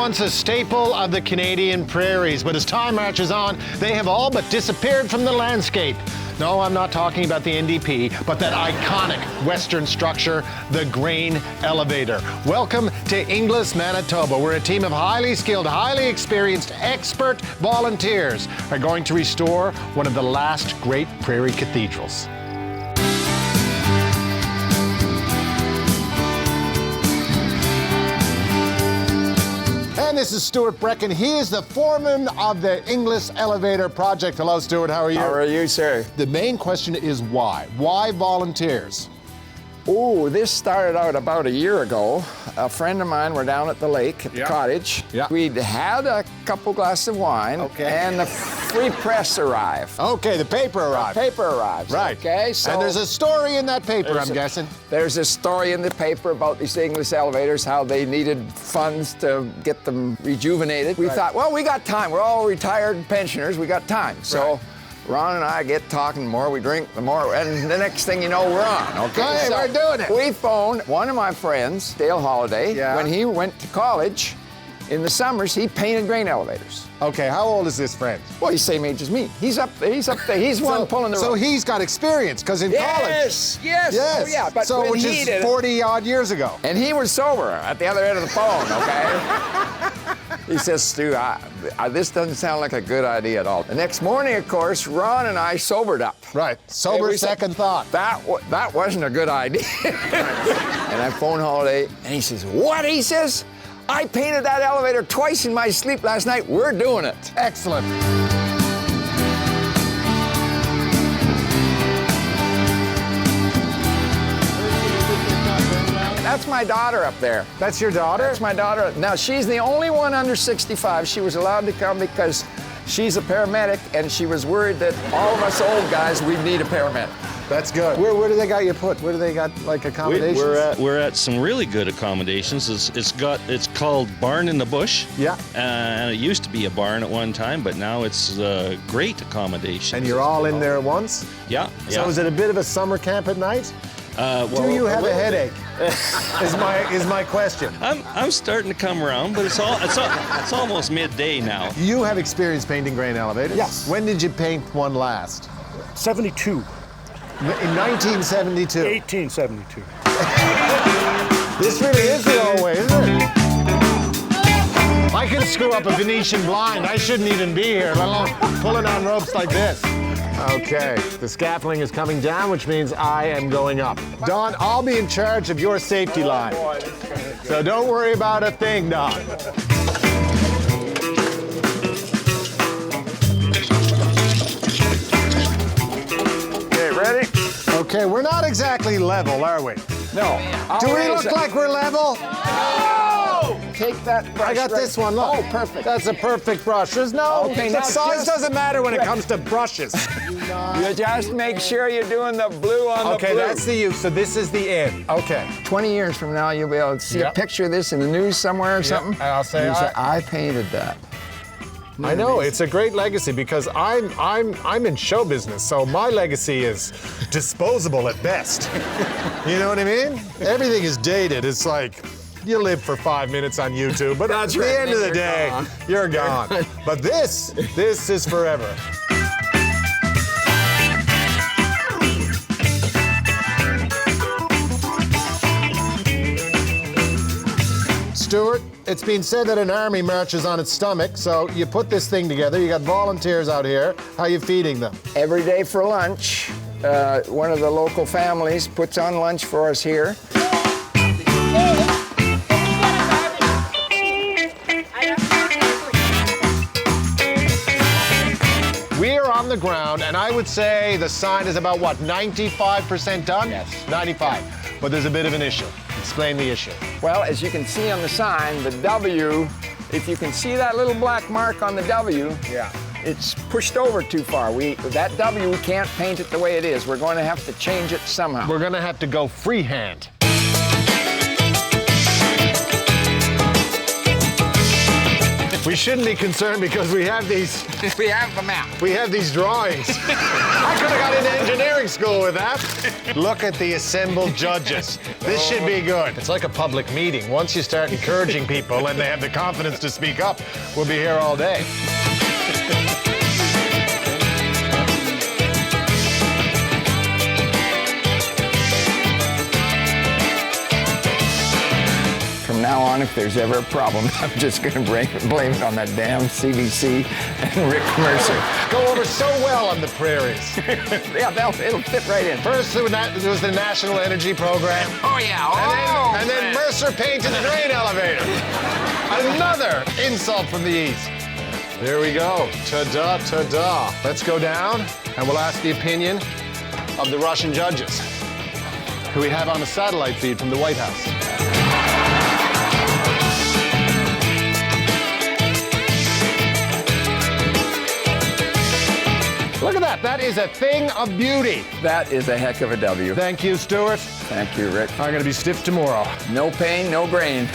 once a staple of the Canadian prairies, but as time marches on, they have all but disappeared from the landscape. No, I'm not talking about the NDP, but that iconic Western structure, the grain elevator. Welcome to Inglis, Manitoba, where a team of highly skilled, highly experienced, expert volunteers are going to restore one of the last great prairie cathedrals. And this is Stuart Brecken. He is the foreman of the Inglis Elevator Project. Hello, Stuart. How are you? How are you, sir? The main question is why? Why volunteers? Oh, this started out about a year ago. A friend of mine, we're down at the lake, at the cottage. Yeah. We'd had a couple glasses of wine, and the free press arrived. Okay, the paper arrived. Paper arrives. Right. Okay, so and there's a story in that paper, I'm guessing. There's a story in the paper about these Inglis elevators, how they needed funds to get them rejuvenated. We thought, well, we got time. We're all retired pensioners. We got time. So Ron and I get talking, the more we drink, the more, and the next thing you know, we're on, okay? Hey, so we're doing it. We phoned one of my friends, Dale Holiday, when he went to college. In the summers, he painted grain elevators. Okay, how old is this friend? Well, he's the same age as me. He's up there, he's one pulling the rope. So he's got experience, because in college. Yes. Yes. Oh, yeah, but so when which he is did 40-odd years ago. And he was sober at the other end of the phone, okay? He says, Stu, this doesn't sound like a good idea at all. The next morning, of course, Ron and I sobered up. Right, sober second thought. That wasn't a good idea. And I phoned Holiday, and he says, what? He says, I painted that elevator twice in my sleep last night. We're doing it. Excellent. That's my daughter up there. That's your daughter? That's my daughter. Now, she's the only one under 65. She was allowed to come because she's a paramedic, and she was worried that all of us old guys, we'd need a paramedic. That's good. Where do they got you put? Where do they got, like, accommodations? We're at some really good accommodations. It's called Barn in the Bush. Yeah. And it used to be a barn at one time, but now it's great accommodations. And you're all in there at once? Yeah. So is it a bit of a summer camp at night? Do you have a headache? is my question. I'm starting to come around, but it's almost midday now. You have experience painting grain elevators? Yes. When did you paint one last? 72. In 1972. 1872. This really is the old way, isn't it? I can screw up a Venetian blind. I shouldn't even be here, let alone pulling on ropes like this. Okay, the scaffolding is coming down, which means I am going up. Don, I'll be in charge of your safety line. So don't worry about a thing, Don. Okay, ready? Okay, we're not exactly level, are we? No. Do we look like we're level? Take that brush. I got this one, look. Oh, perfect. That's a perfect brush. There's no, Okay, now size just- doesn't matter when it comes to brushes. You just make sure you're doing the blue on the blue. Okay, that's the use, so this is the in. Okay. 20 years from now, you'll be able to see a picture of this in the news somewhere or something. And I'll say, And you say, I painted that. I know, it's a great legacy because I'm in show business, so my legacy is disposable at best. You know what I mean? Everything is dated. It's like, you live for 5 minutes on YouTube, but at the end of the day, you're gone. But this is forever. Stuart, it's been said that an army marches on its stomach, so you put this thing together, you got volunteers out here, how are you feeding them? Every day for lunch, one of the local families puts on lunch for us here. We are on the ground, and I would say the sign is about, what, 95% done? Yes. 95. But there's a bit of an issue. Explain the issue. Well, as you can see on the sign, the W, if you can see that little black mark on the W, it's pushed over too far. That W, we can't paint it the way it is. We're going to have to change it somehow. We're gonna have to go freehand. We shouldn't be concerned because we have these. We have the map. We have these drawings. I could have got into engineering boarding school with that. Look at the assembled judges. This should be good. It's like a public meeting. Once you start encouraging people and they have the confidence to speak up, we'll be here all day. From now on, if there's ever a problem, I'm just going to blame it on that damn CBC and Rick Mercer. Go over so well on the prairies. Yeah, it'll fit right in. First, there was the National Energy Program. Oh, yeah. And then Mercer painted the grain elevator. Another insult from the East. There we go. Ta-da, ta-da. Let's go down, and we'll ask the opinion of the Russian judges, who we have on a satellite feed from the White House. Look at that. That is a thing of beauty. That is a heck of a W. Thank you, Stuart. Thank you, Rick. I'm going to be stiff tomorrow. No pain, no grain.